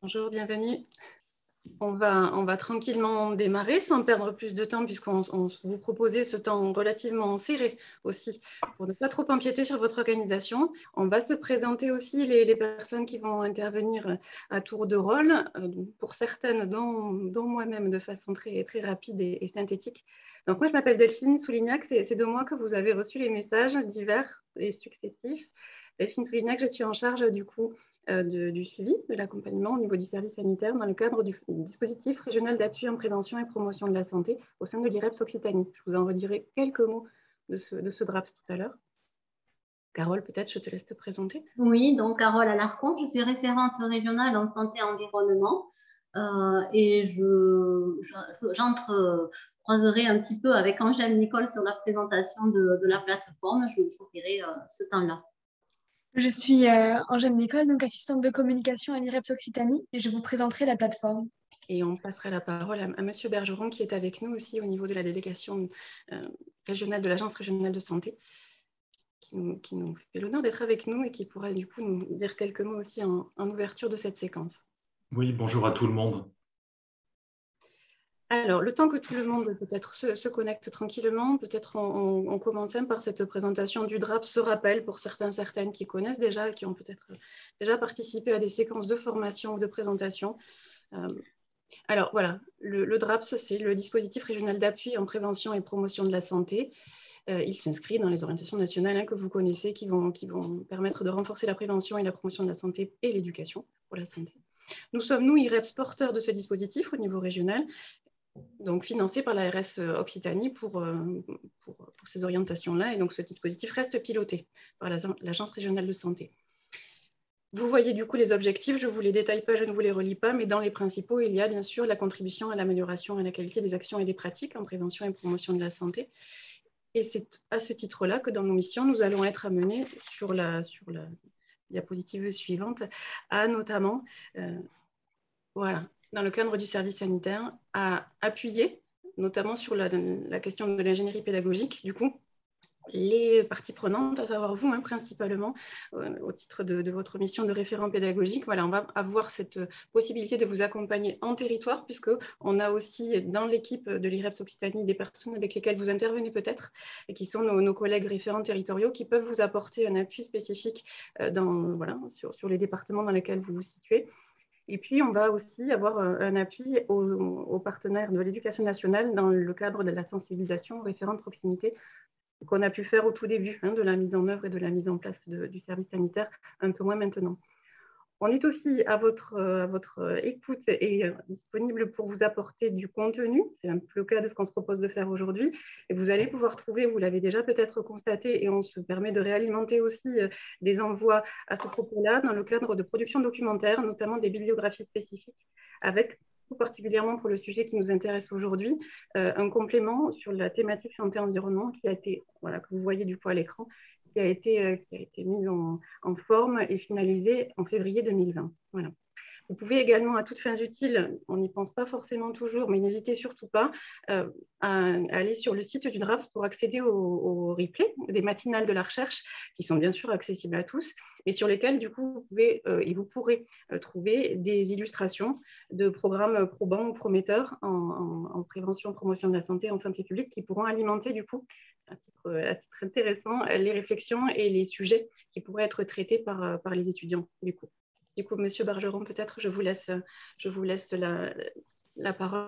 Bonjour, bienvenue. On va tranquillement démarrer sans perdre plus de temps puisqu'on vous proposait ce temps relativement serré aussi pour ne pas trop empiéter sur votre organisation. On va se présenter aussi les personnes qui vont intervenir à tour de rôle, pour certaines dont moi-même de façon très, très rapide et synthétique. Donc moi je m'appelle Delphine Soulignac, c'est de moi que vous avez reçu les messages divers et successifs. Delphine Soulignac, je suis en charge du coup du suivi, de l'accompagnement au niveau du service sanitaire dans le cadre du dispositif régional d'appui en prévention et promotion de la santé au sein de l'IREPS Occitanie. Je vous en redirai quelques mots de ce DRAPS tout à l'heure. Carole, peut-être je te laisse te présenter. Oui, donc Carole Alarcon, je suis référente régionale en santé et environnement et j'entrecroiserai un petit peu avec Angèle Nicole sur la présentation de la plateforme. Je vous offrirai ce temps-là. Je suis Angèle Nicole, donc assistante de communication à l'IREPS Occitanie, et je vous présenterai la plateforme. Et on passera la parole à Monsieur Bergeron, qui est avec nous aussi au niveau de la délégation régionale de l'Agence régionale de santé, qui nous fait l'honneur d'être avec nous et qui pourra du coup nous dire quelques mots aussi en ouverture de cette séquence. Oui, bonjour à tout le monde. Alors, le temps que tout le monde peut-être se connecte tranquillement, peut-être on commence par cette présentation du DRAPS, ce rappel pour certaines qui connaissent déjà, qui ont peut-être déjà participé à des séquences de formation ou de présentation. Alors voilà, le DRAPS, c'est le dispositif régional d'appui en prévention et promotion de la santé. Il s'inscrit dans les orientations nationales que vous connaissez, qui vont permettre de renforcer la prévention et la promotion de la santé et l'éducation pour la santé. Nous sommes, nous, IREPS, porteurs de ce dispositif au niveau régional, donc financé par l'ARS Occitanie pour ces orientations-là. Et donc, ce dispositif reste piloté par l'Agence régionale de santé. Vous voyez du coup les objectifs, je ne vous les détaille pas, je ne vous les relis pas, mais dans les principaux, il y a bien sûr la contribution à l'amélioration et à la qualité des actions et des pratiques en prévention et promotion de la santé. Et c'est à ce titre-là que dans nos missions, nous allons être amenés sur la diapositive suivante à notamment, voilà, dans le cadre du service sanitaire, à appuyer, notamment sur la question de l'ingénierie pédagogique, du coup, les parties prenantes, à savoir vous, principalement, au titre de votre mission de référent pédagogique. Voilà, on va avoir cette possibilité de vous accompagner en territoire, puisqu'on a aussi dans l'équipe de l'IREPS Occitanie des personnes avec lesquelles vous intervenez peut-être, et qui sont nos collègues référents territoriaux, qui peuvent vous apporter un appui spécifique sur les départements dans lesquels vous vous situez. Et puis, on va aussi avoir un appui aux partenaires de l'éducation nationale dans le cadre de la sensibilisation aux référents de proximité qu'on a pu faire au tout début de la mise en œuvre et de la mise en place du service sanitaire, un peu moins maintenant. On est aussi à votre écoute et disponible pour vous apporter du contenu. C'est un peu le cas de ce qu'on se propose de faire aujourd'hui. Et vous allez pouvoir trouver, vous l'avez déjà peut-être constaté, et on se permet de réalimenter aussi des envois à ce propos-là dans le cadre de production documentaire, notamment des bibliographies spécifiques, avec tout particulièrement pour le sujet qui nous intéresse aujourd'hui, un complément sur la thématique santé-environnement qui a été, voilà, que vous voyez du coup à l'écran, qui a été mise en forme et finalisée en février 2020. Voilà. Vous pouvez également, à toutes fins utiles, on n'y pense pas forcément toujours, mais n'hésitez surtout pas à aller sur le site du DRAPS pour accéder au replay des matinales de la recherche, qui sont bien sûr accessibles à tous, et sur lesquels, du coup, vous pouvez et vous pourrez trouver des illustrations de programmes probants ou prometteurs en prévention, promotion de la santé, en santé publique, qui pourront alimenter, du coup, à titre intéressant, les réflexions et les sujets qui pourraient être traités par les étudiants, du coup. Du coup, Monsieur Bergeron, peut-être je vous laisse la parole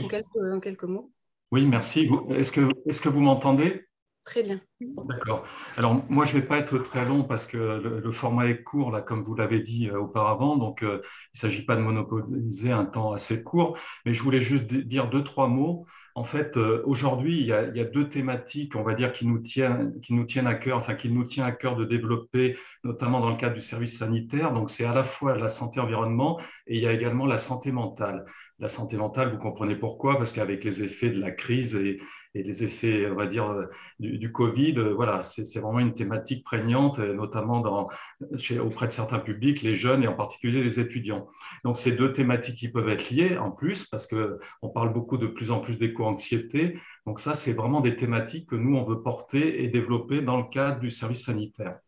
en quelques mots. Oui, merci. Est-ce que vous m'entendez? Très bien. D'accord. Alors, moi, je ne vais pas être très long parce que le format est court, là, comme vous l'avez dit auparavant. Donc, il ne s'agit pas de monopoliser un temps assez court. Mais je voulais juste dire deux, trois mots. En fait, aujourd'hui, il y a deux thématiques, on va dire, qui nous tiennent à cœur, enfin, qui nous tient à cœur de développer, notamment dans le cadre du service sanitaire. Donc, c'est à la fois la santé-environnement et il y a également la santé mentale. La santé mentale, vous comprenez pourquoi? Parce qu'avec les effets de la crise et les effets, on va dire, du Covid, voilà, c'est vraiment une thématique prégnante, notamment auprès de certains publics, les jeunes et en particulier les étudiants. Donc, c'est deux thématiques qui peuvent être liées en plus, parce qu'on parle beaucoup de plus en plus d'éco-anxiété. Donc, ça, c'est vraiment des thématiques que nous, on veut porter et développer dans le cadre du service sanitaire.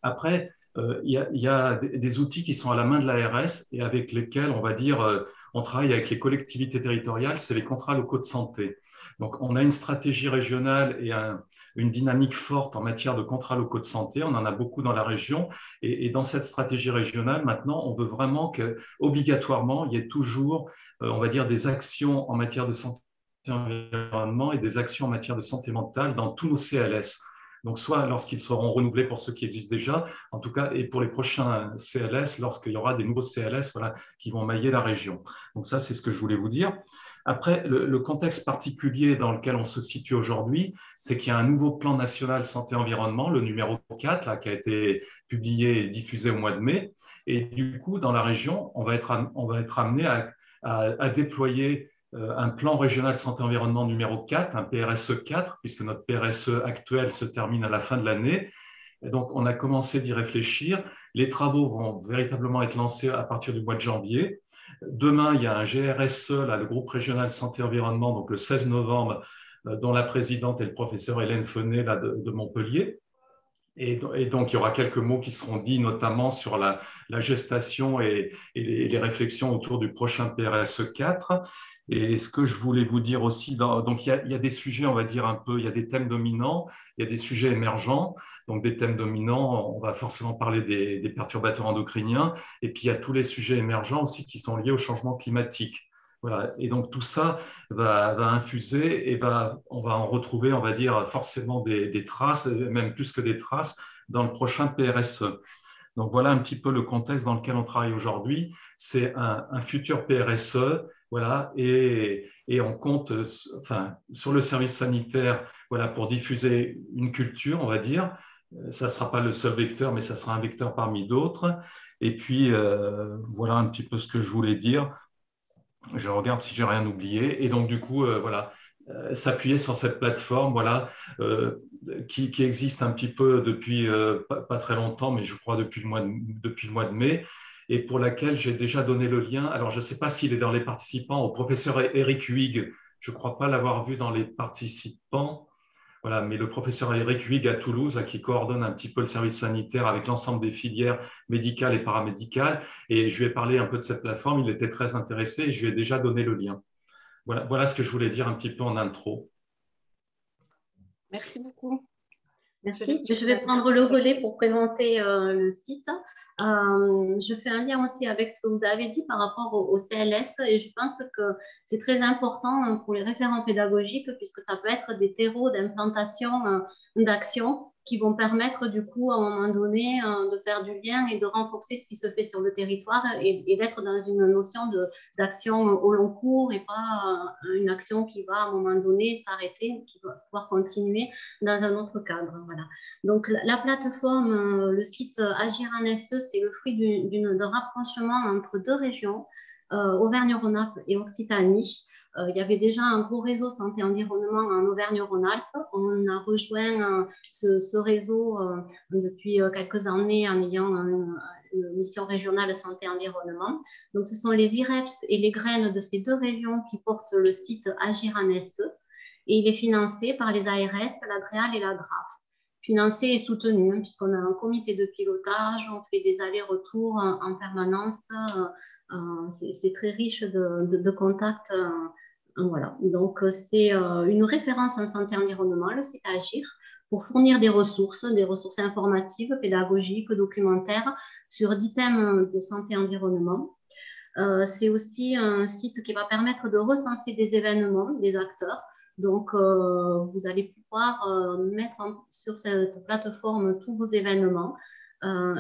Après, il y a des outils qui sont à la main de l'ARS et avec lesquels, on va dire, on travaille avec les collectivités territoriales, c'est les contrats locaux de santé. Donc, on a une stratégie régionale et une dynamique forte en matière de contrats locaux de santé. On en a beaucoup dans la région. Et dans cette stratégie régionale, maintenant, on veut vraiment qu'obligatoirement, il y ait toujours, on va dire, des actions en matière de santé et environnement et des actions en matière de santé mentale dans tous nos CLS. Donc, soit lorsqu'ils seront renouvelés pour ceux qui existent déjà, en tout cas, et pour les prochains CLS, lorsqu'il y aura des nouveaux CLS voilà, qui vont mailler la région. Donc, ça, c'est ce que je voulais vous dire. Après, le contexte particulier dans lequel on se situe aujourd'hui, c'est qu'il y a un nouveau plan national santé-environnement, le numéro 4, là, qui a été publié et diffusé au mois de mai. Et du coup, dans la région, on va être amené à déployer un plan régional santé-environnement numéro 4, un PRSE 4, puisque notre PRSE actuel se termine à la fin de l'année. Donc, on a commencé d'y réfléchir. Les travaux vont véritablement être lancés à partir du mois de janvier. Demain, il y a un GRSE, là, le groupe régional santé-environnement, donc le 16 novembre, dont la présidente est le professeur Hélène Fenet là, de Montpellier. Et donc, il y aura quelques mots qui seront dits, notamment sur la gestation et les réflexions autour du prochain PRSE 4. Et ce que je voulais vous dire aussi, donc il y a des sujets, on va dire un peu, il y a des thèmes dominants, il y a des sujets émergents. Donc des thèmes dominants, on va forcément parler des perturbateurs endocriniens. Et puis il y a tous les sujets émergents aussi qui sont liés au changement climatique. Voilà. Et donc tout ça va infuser et on va en retrouver, on va dire, forcément des traces, même plus que des traces, dans le prochain PRSE. Donc voilà un petit peu le contexte dans lequel on travaille aujourd'hui. C'est un futur PRSE, voilà, et on compte sur le service sanitaire voilà, pour diffuser une culture, on va dire. Ça ne sera pas le seul vecteur, mais ça sera un vecteur parmi d'autres. Et puis, voilà un petit peu ce que je voulais dire. Je regarde si j'ai rien oublié. Et donc, du coup, voilà, s'appuyer sur cette plateforme, voilà, qui existe un petit peu depuis pas très longtemps, mais je crois depuis le mois de mai, et pour laquelle j'ai déjà donné le lien. Alors, je ne sais pas s'il est dans les participants, au professeur Eric Huyghe. Je ne crois pas l'avoir vu dans les participants. Voilà, mais le professeur Eric Huyghe à Toulouse, qui coordonne un petit peu le service sanitaire avec l'ensemble des filières médicales et paramédicales. Et je lui ai parlé un peu de cette plateforme. Il était très intéressé et je lui ai déjà donné le lien. Voilà ce que je voulais dire un petit peu en intro. Merci beaucoup. Merci. Je vais prendre le relais pour présenter le site. Je fais un lien aussi avec ce que vous avez dit par rapport au CLS et je pense que c'est très important pour les référents pédagogiques puisque ça peut être des terreaux d'implantation d'action qui vont permettre du coup à un moment donné de faire du lien et de renforcer ce qui se fait sur le territoire et d'être dans une notion d'action au long cours et pas une action qui va à un moment donné s'arrêter, qui va pouvoir continuer dans un autre cadre. Voilà. Donc la plateforme, le site Agir en SE, c'est le fruit d'un rapprochement entre deux régions, Auvergne-Rhône-Alpes et Occitanie. Il y avait déjà un gros réseau santé-environnement en Auvergne-Rhône-Alpes. On a rejoint ce réseau depuis quelques années en ayant une mission régionale santé-environnement. Donc, ce sont les IREPS et les graines de ces deux régions qui portent le site Agir en SE. Et il est financé par les ARS, la DREAL et la DRAF. Financé et soutenu, puisqu'on a un comité de pilotage, on fait des allers-retours en permanence. C'est très riche de contacts. Voilà. Donc, c'est une référence en santé-environnement, le site Agir, pour fournir des ressources informatives, pédagogiques, documentaires sur 10 thèmes de santé-environnement. C'est aussi un site qui va permettre de recenser des événements, des acteurs. Donc, vous allez pouvoir mettre sur cette plateforme tous vos événements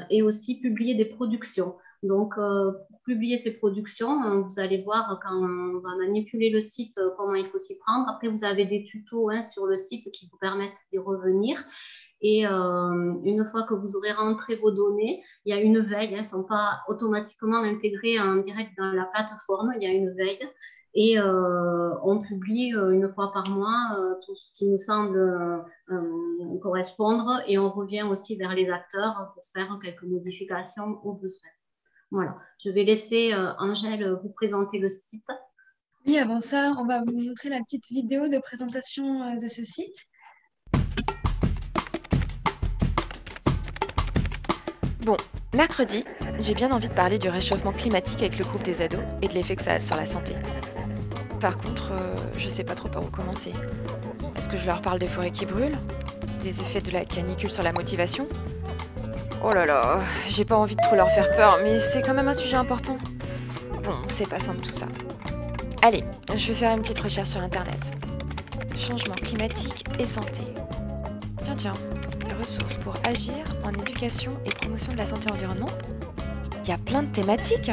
et aussi publier des productions. Donc, pour publier ces productions, vous allez voir quand on va manipuler le site, comment il faut s'y prendre. Après, vous avez des tutos sur le site qui vous permettent d'y revenir. Et une fois que vous aurez rentré vos données, il y a une veille. Elles ne sont pas automatiquement intégrées en direct dans la plateforme. Il y a une veille. Et on publie une fois par mois tout ce qui nous semble correspondre. Et on revient aussi vers les acteurs pour faire quelques modifications au besoin. Voilà, je vais laisser Angèle vous présenter le site. Oui, avant ça, on va vous montrer la petite vidéo de présentation de ce site. Bon, mercredi, j'ai bien envie de parler du réchauffement climatique avec le groupe des ados et de l'effet que ça a sur la santé. Par contre, je sais pas trop par où commencer. Est-ce que je leur parle des forêts qui brûlent? Des effets de la canicule sur la motivation? Oh là là, j'ai pas envie de trop leur faire peur, mais c'est quand même un sujet important. Bon, c'est pas simple tout ça. Allez, je vais faire une petite recherche sur internet. Changement climatique et santé. Tiens, des ressources pour agir en éducation et promotion de la santé et environnement. Il y a plein de thématiques.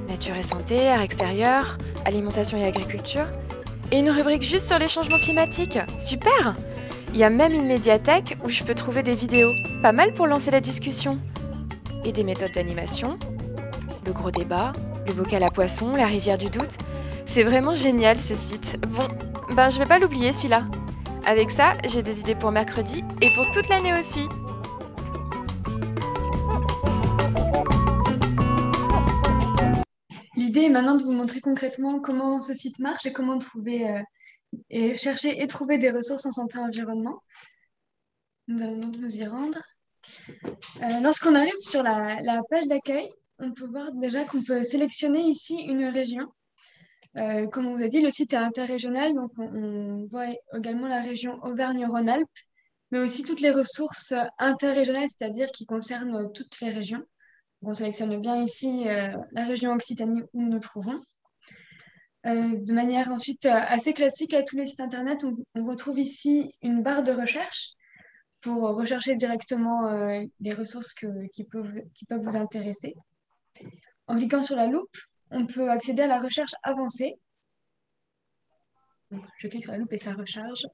Nature et santé, air extérieur, alimentation et agriculture. Et une rubrique juste sur les changements climatiques. Super! Il y a même une médiathèque où je peux trouver des vidéos. Pas mal pour lancer la discussion. Et des méthodes d'animation. Le gros débat, le bocal à poisson, la rivière du doute. C'est vraiment génial ce site. Bon, ben je vais pas l'oublier celui-là. Avec ça, j'ai des idées pour mercredi et pour toute l'année aussi. L'idée est maintenant de vous montrer concrètement comment ce site marche et comment trouver et chercher et trouver des ressources en santé et environnement. Nous allons donc nous y rendre. Lorsqu'on arrive sur la page d'accueil, on peut voir déjà qu'on peut sélectionner ici une région. Comme on vous a dit, le site est interrégional, donc on voit également la région Auvergne-Rhône-Alpes, mais aussi toutes les ressources interrégionales, c'est-à-dire qui concernent toutes les régions. On sélectionne bien ici la région Occitanie où nous nous trouvons. De manière ensuite assez classique à tous les sites internet, on retrouve ici une barre de recherche pour rechercher directement les ressources qui peuvent vous intéresser. En cliquant sur la loupe, on peut accéder à la recherche avancée. Je clique sur la loupe et ça recharge.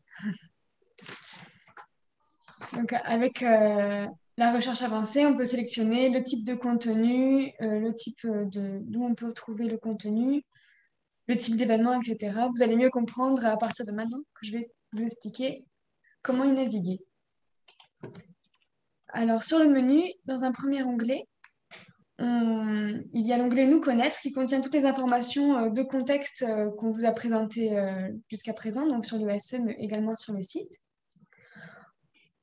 Donc, avec la recherche avancée, on peut sélectionner le type de contenu, le type d'où on peut trouver le contenu, le type d'événement, etc. Vous allez mieux comprendre à partir de maintenant que je vais vous expliquer comment y naviguer. Alors, sur le menu, dans un premier onglet, il y a l'onglet Nous connaître qui contient toutes les informations de contexte qu'on vous a présentées jusqu'à présent, donc sur le SE, mais également sur le site.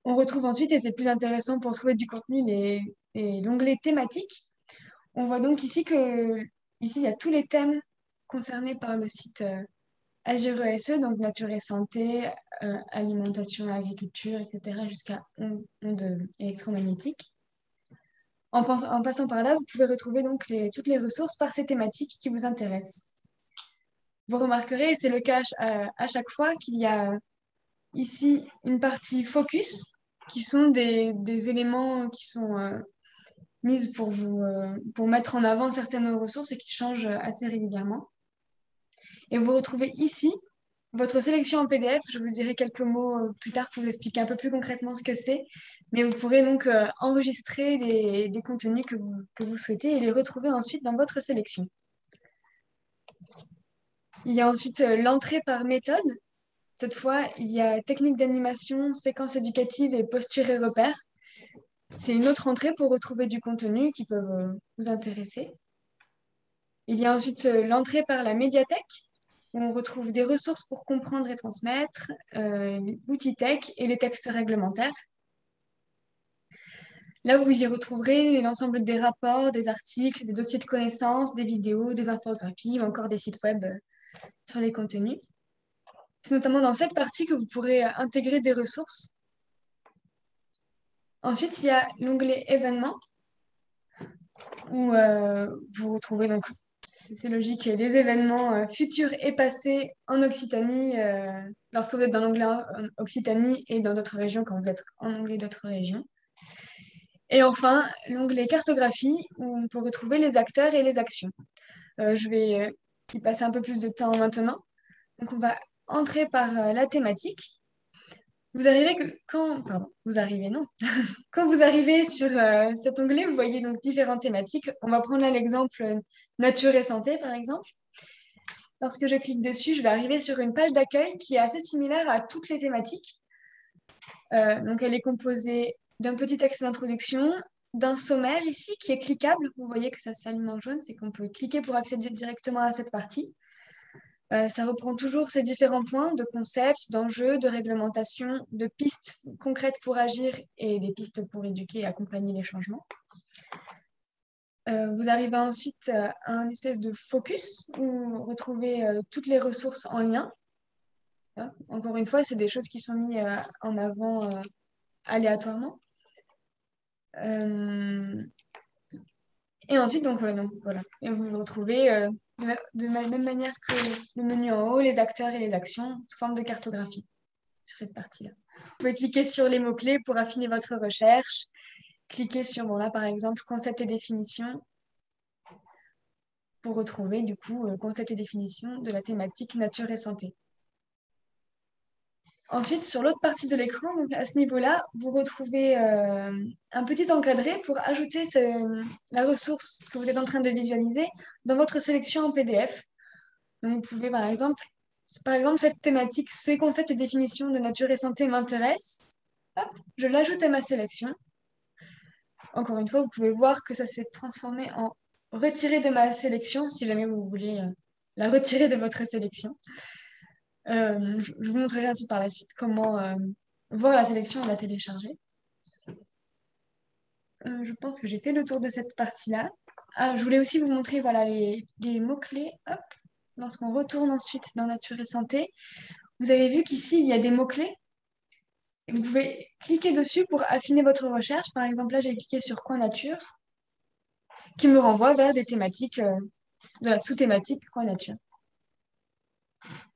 On retrouve ensuite, et c'est plus intéressant pour trouver du contenu, l'onglet thématique. On voit donc ici il y a tous les thèmes concernés par le site Agir ESE, donc nature et santé, alimentation et agriculture, etc., jusqu'à ondes électromagnétiques. En passant par là, vous pouvez retrouver donc toutes les ressources par ces thématiques qui vous intéressent. Vous remarquerez, et c'est le cas à chaque fois, qu'il y a ici une partie focus, qui sont des éléments qui sont mis pour mettre en avant certaines ressources et qui changent assez régulièrement. Et vous retrouvez ici votre sélection en PDF. Je vous dirai quelques mots plus tard pour vous expliquer un peu plus concrètement ce que c'est. Mais vous pourrez donc enregistrer les contenus que vous souhaitez et les retrouver ensuite dans votre sélection. Il y a ensuite l'entrée par méthode. Cette fois, il y a technique d'animation, séquence éducative et posture et repères. C'est une autre entrée pour retrouver du contenu qui peut vous intéresser. Il y a ensuite l'entrée par la médiathèque, où on retrouve des ressources pour comprendre et transmettre, l'outil tech et les textes réglementaires. Là, vous y retrouverez l'ensemble des rapports, des articles, des dossiers de connaissances, des vidéos, des infographies ou encore des sites web sur les contenus. C'est notamment dans cette partie que vous pourrez intégrer des ressources. Ensuite, il y a l'onglet événements, où vous retrouvez donc, c'est logique, les événements futurs et passés en Occitanie, lorsque vous êtes dans l'onglet Occitanie et dans d'autres régions quand vous êtes en onglet d'autres régions. Et enfin, l'onglet cartographie, où on peut retrouver les acteurs et les actions. Je vais y passer un peu plus de temps maintenant. Donc, on va entrer par la thématique. Vous arrivez quand vous arrivez sur cet onglet, vous voyez donc différentes thématiques. On va prendre là l'exemple nature et santé, par exemple. Lorsque je clique dessus, je vais arriver sur une page d'accueil qui est assez similaire à toutes les thématiques. Donc, elle est composée d'un petit texte d'introduction, d'un sommaire ici qui est cliquable. Vous voyez que ça s'allume en jaune, c'est qu'on peut cliquer pour accéder directement à cette partie. Ça reprend toujours ces différents points de concepts, d'enjeux, de réglementation, de pistes concrètes pour agir et des pistes pour éduquer et accompagner les changements. Vous arrivez ensuite à un espèce de focus où vous retrouvez toutes les ressources en lien. Encore une fois, c'est des choses qui sont mises en avant aléatoirement. Et ensuite, donc voilà. Et vous vous retrouvez de la même manière que le menu en haut, les acteurs et les actions sous forme de cartographie sur cette partie-là. Vous pouvez cliquer sur les mots-clés pour affiner votre recherche. Cliquez sur, bon là par exemple, concept et définition pour retrouver du coup concept et définition de la thématique nature et santé. Ensuite, sur l'autre partie de l'écran, donc à ce niveau-là, vous retrouvez un petit encadré pour ajouter la ressource que vous êtes en train de visualiser dans votre sélection en PDF. Donc, vous pouvez, par exemple, cette thématique, ces concepts et définitions de nature et santé m'intéressent. Je l'ajoute à ma sélection. Encore une fois, vous pouvez voir que ça s'est transformé en retiré de ma sélection, si jamais vous voulez la retirer de votre sélection. Je vous montrerai ainsi par la suite comment voir la sélection et la télécharger. Je pense que j'ai fait le tour de cette partie-là. Je voulais aussi vous montrer voilà, les mots-clés. Lorsqu'on retourne ensuite dans Nature et Santé, vous avez vu qu'ici, il y a des mots-clés. Vous pouvez cliquer dessus pour affiner votre recherche. Par exemple, là, j'ai cliqué sur Coin Nature, qui me renvoie vers des thématiques, de la sous-thématique Coin Nature.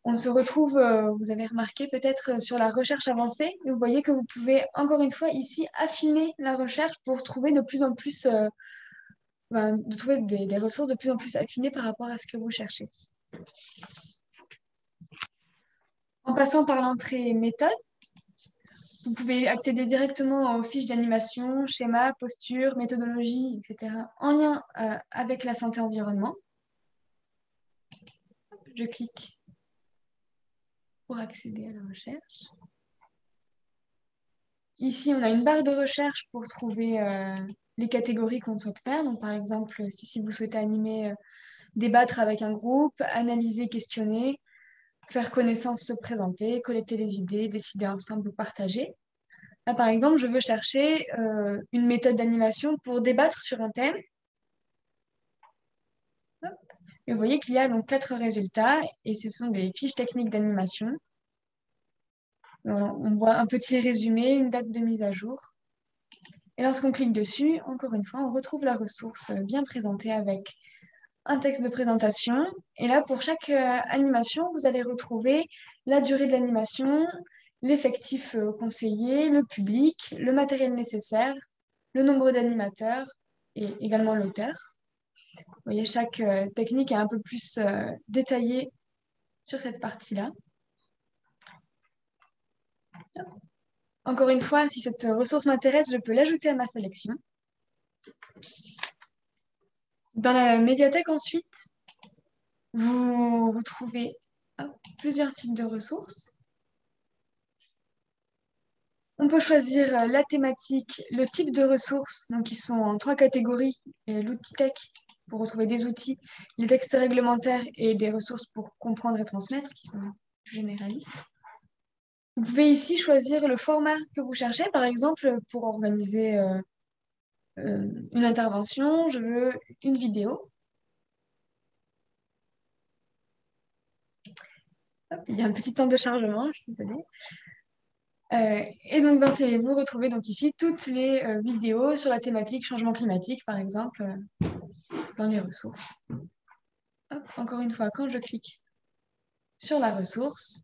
On se retrouve, vous avez remarqué peut-être sur la recherche avancée, et vous voyez que vous pouvez encore une fois ici affiner la recherche pour trouver de plus en plus, de trouver des ressources de plus en plus affinées par rapport à ce que vous cherchez. En passant par l'entrée méthode, vous pouvez accéder directement aux fiches d'animation, schémas, postures, méthodologie, etc. en lien avec la santé-environnement. Je clique pour accéder à la recherche. Ici, on a une barre de recherche pour trouver les catégories qu'on souhaite faire. Donc, par exemple, si vous souhaitez animer, débattre avec un groupe, analyser, questionner, faire connaissance, se présenter, collecter les idées, décider ensemble ou partager. Là, par exemple, je veux chercher une méthode d'animation pour débattre sur un thème. Et vous voyez qu'il y a donc 4 résultats et ce sont des fiches techniques d'animation. On voit un petit résumé, une date de mise à jour. Et lorsqu'on clique dessus, encore une fois, on retrouve la ressource bien présentée avec un texte de présentation. Et là, pour chaque animation, vous allez retrouver la durée de l'animation, l'effectif conseillé, le public, le matériel nécessaire, le nombre d'animateurs et également l'auteur. Vous voyez, chaque technique est un peu plus détaillée sur cette partie-là. Encore une fois, si cette ressource m'intéresse, je peux l'ajouter à ma sélection. Dans la médiathèque ensuite, vous retrouvez plusieurs types de ressources. On peut choisir la thématique, le type de ressources, donc qui sont en 3 catégories, l'outil tech pour retrouver des outils, les textes réglementaires et des ressources pour comprendre et transmettre, qui sont plus généralistes. Vous pouvez ici choisir le format que vous cherchez, par exemple, pour organiser une intervention, je veux une vidéo. Hop, il y a un petit temps de chargement, je suis désolée. Et donc, vous retrouvez donc ici toutes les vidéos sur la thématique changement climatique, par exemple, dans les ressources. Hop, encore une fois, quand je clique sur la ressource,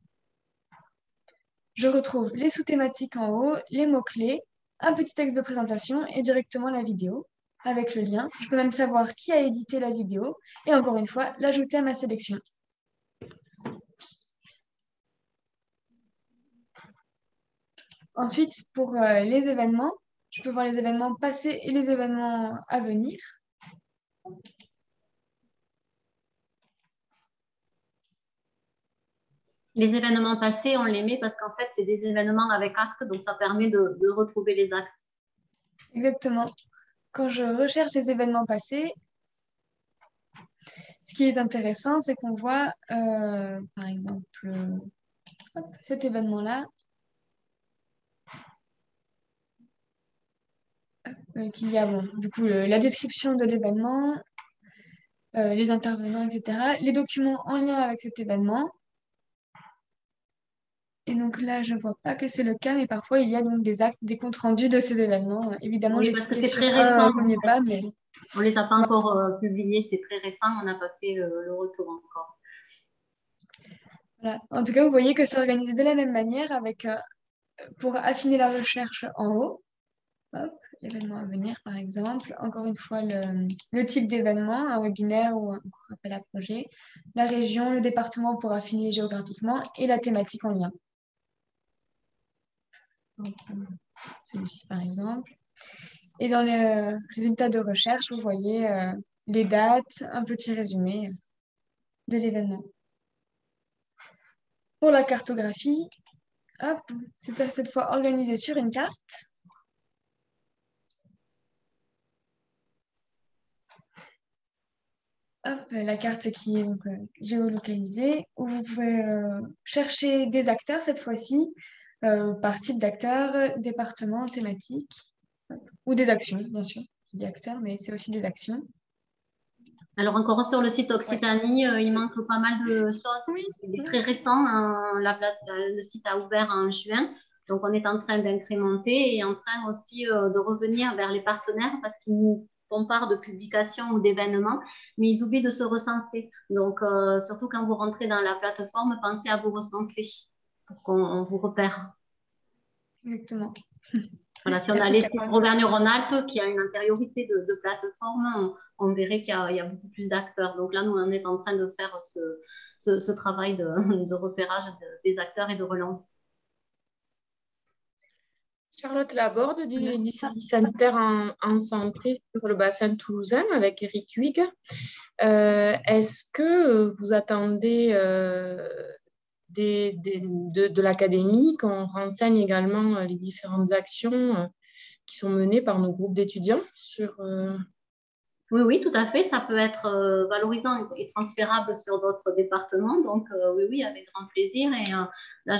je retrouve les sous-thématiques en haut, les mots-clés, un petit texte de présentation et directement la vidéo avec le lien. Je peux même savoir qui a édité la vidéo et encore une fois, l'ajouter à ma sélection. Ensuite, pour les événements, je peux voir les événements passés et les événements à venir. Les événements passés, on les met parce qu'en fait, c'est des événements avec actes, donc ça permet de retrouver les actes. Exactement. Quand je recherche les événements passés, ce qui est intéressant, c'est qu'on voit, par exemple, cet événement-là, qu'il y a du coup, la description de l'événement, les intervenants, etc., les documents en lien avec cet événement. Et donc là, je ne vois pas que c'est le cas, mais parfois, il y a donc des actes, des comptes rendus de ces événements. Évidemment, Oui, j'ai parce que cliqué c'est sur très un récent. premier pas, mais... On ne les a pas encore publiés, c'est très récent, on n'a pas fait le retour encore. Voilà. En tout cas, vous voyez que c'est organisé de la même manière, avec, pour affiner la recherche en haut. Hop, événement à venir, par exemple. Encore une fois, le type d'événement, un webinaire ou un appel à projet. La région, le département pour affiner géographiquement et la thématique en lien. Celui-ci, par exemple. Et dans les résultats de recherche, vous voyez les dates, un petit résumé de l'événement. Pour la cartographie, hop, c'est cette fois organisé sur une carte. Hop, la carte qui est donc, géolocalisée, où vous pouvez chercher des acteurs cette fois-ci, par type d'acteurs, département, thématique, ou des actions, bien sûr. Je dis acteurs, mais c'est aussi des actions. Alors encore sur le site Occitanie, il manque pas mal de choses. Oui. Il est très récent, le site a ouvert en juin, donc on est en train d'incrémenter et en train aussi de revenir vers les partenaires parce qu'ils nous font part de publications ou d'événements, mais ils oublient de se recenser. Donc surtout quand vous rentrez dans la plateforme, pensez à vous recenser pour qu'on vous repère. Exactement. Voilà, si on a laissé Auvergne-Rhône-Alpes, qui a une antériorité de plateforme, on verrait qu'il y a beaucoup plus d'acteurs. Donc là, nous, on est en train de faire ce travail de repérage des acteurs et de relance. Charlotte Laborde du service sanitaire en santé sur le bassin toulousain avec Eric Huyghe. Est-ce que vous attendez de l'académie qu'on renseigne également les différentes actions qui sont menées par nos groupes d'étudiants sur... Oui, oui, tout à fait. Ça peut être valorisant et transférable sur d'autres départements. Donc, oui, avec grand plaisir. Et là,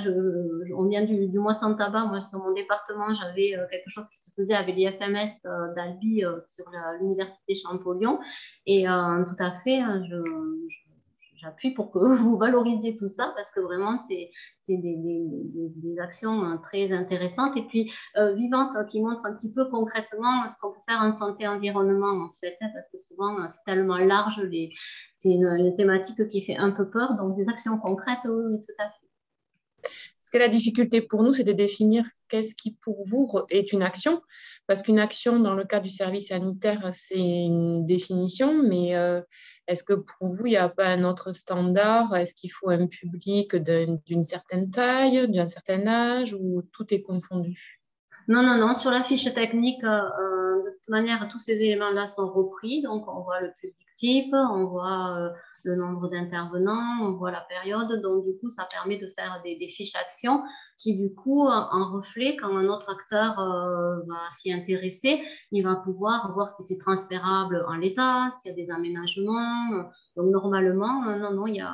on vient du mois sans tabac. Moi, sur mon département, j'avais quelque chose qui se faisait avec l'IFMS d'Albi sur l'université Champollion. Et tout à fait, j'appuie pour que vous valorisiez tout ça parce que vraiment, c'est des actions très intéressantes et puis vivantes qui montrent un petit peu concrètement ce qu'on peut faire en santé-environnement en fait, hein, parce que souvent, c'est tellement large, c'est une thématique qui fait un peu peur, donc des actions concrètes, oui, tout à fait. Parce que la difficulté pour nous, c'est de définir qu'est-ce qui, pour vous, est une action. Parce qu'une action, dans le cas du service sanitaire, c'est une définition, mais est-ce que pour vous, il n'y a pas un autre standard? Est-ce qu'il faut un public d'une certaine taille, d'un certain âge, ou tout est confondu? Non. Sur la fiche technique, de toute manière, tous ces éléments-là sont repris. Donc, on voit le public type, on voit le nombre d'intervenants, on voit la période. Donc, du coup, ça permet de faire des fiches actions qui, du coup, en reflet, quand un autre acteur va s'y intéresser, il va pouvoir voir si c'est transférable en l'état, s'il y a des aménagements. Donc, normalement, non, il y a...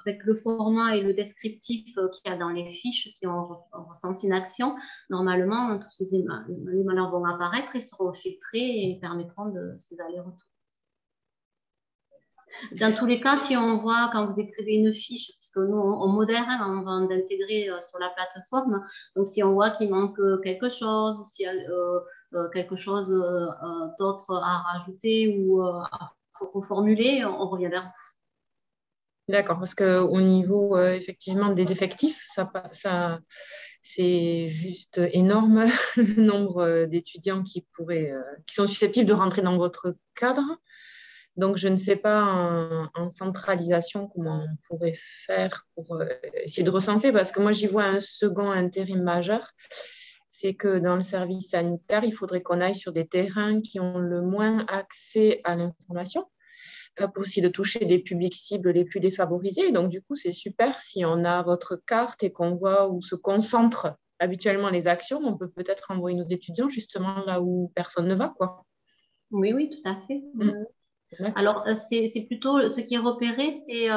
Avec le format et le descriptif qu'il y a dans les fiches, si on recense une action, normalement, tous ces éléments vont apparaître et seront filtrés et permettront de ces allers-retours. Dans tous les cas, si on voit, quand vous écrivez une fiche, puisque nous, on modère avant d'intégrer sur la plateforme, donc si on voit qu'il manque quelque chose, ou s'il y a quelque chose d'autre à rajouter ou à reformuler, on revient vers vous. D'accord, parce qu'au niveau effectivement des effectifs, c'est juste énorme le nombre d'étudiants qui sont susceptibles de rentrer dans votre cadre. Donc, je ne sais pas en centralisation comment on pourrait faire pour essayer de recenser, parce que moi, j'y vois un second intérim majeur. C'est que dans le service sanitaire, il faudrait qu'on aille sur des terrains qui ont le moins accès à l'information, pour essayer de toucher des publics cibles les plus défavorisés. Donc, du coup, c'est super si on a votre carte et qu'on voit où se concentrent habituellement les actions. On peut peut-être envoyer nos étudiants justement là où personne ne va, quoi. Oui, tout à fait. Alors, c'est plutôt ce qui est repéré, c'est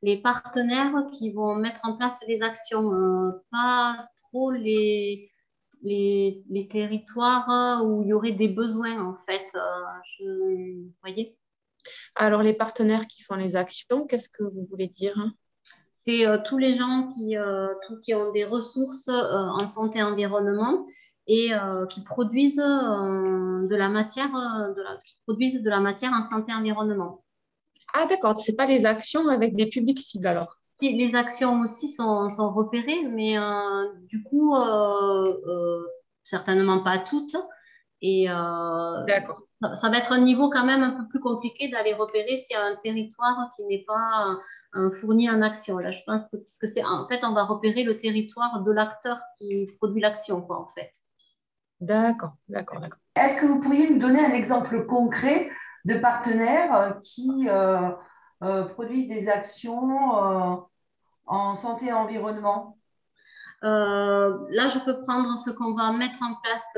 les partenaires qui vont mettre en place les actions, pas trop les territoires où il y aurait des besoins, en fait. Vous voyez? Alors, les partenaires qui font les actions, qu'est-ce que vous voulez dire? C'est tous les gens qui ont des ressources en santé et environnement et qui produisent de la matière, qui produisent de la matière en santé et environnement. Ah, d'accord, ce n'est pas les actions avec des publics cibles alors. Si, les actions aussi sont repérées, mais du coup, certainement pas toutes. Et d'accord. Ça va être un niveau quand même un peu plus compliqué d'aller repérer s'il y a un territoire qui n'est pas fourni en action. Là, je pense que, parce que c'est en fait, on va repérer le territoire de l'acteur qui produit l'action, quoi, en fait. D'accord, d'accord, d'accord. Est-ce que vous pourriez me donner un exemple concret de partenaires qui produisent des actions en santé et environnement? Là, je peux prendre ce qu'on va mettre en place,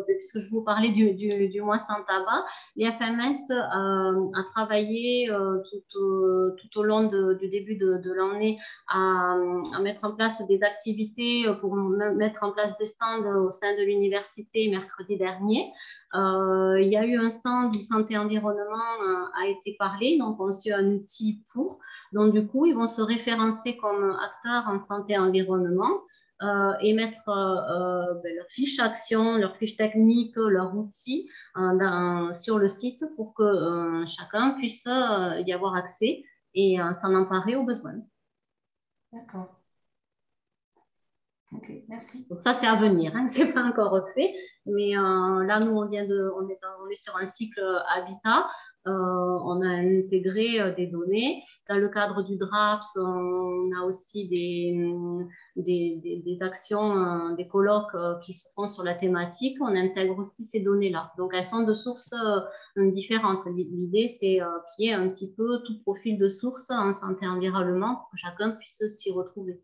puisque je vous parlais du mois sans tabac. L'IFMS a travaillé tout au long du début de l'année à mettre en place des activités pour mettre en place des stands au sein de l'université mercredi dernier. Il y a eu un stand où santé et environnement a été parlé, donc on a su un outil pour. Donc, du coup, ils vont se référencer comme acteurs en santé et environnement. Et mettre leur fiche action, leur fiche technique, leur outil sur le site pour que chacun puisse y avoir accès et s'en emparer au besoin. D'accord. Ok, merci. Donc ça, c'est à venir, hein, c'est pas encore fait, mais là, nous, on est sur un cycle habitat. On a intégré des données. Dans le cadre du DRAPS, on a aussi des actions, des colloques qui se font sur la thématique. On intègre aussi ces données-là. Donc, elles sont de sources différentes. L'idée, c'est qu'il y ait un petit peu tout profil de sources en santé et environnement pour que chacun puisse s'y retrouver.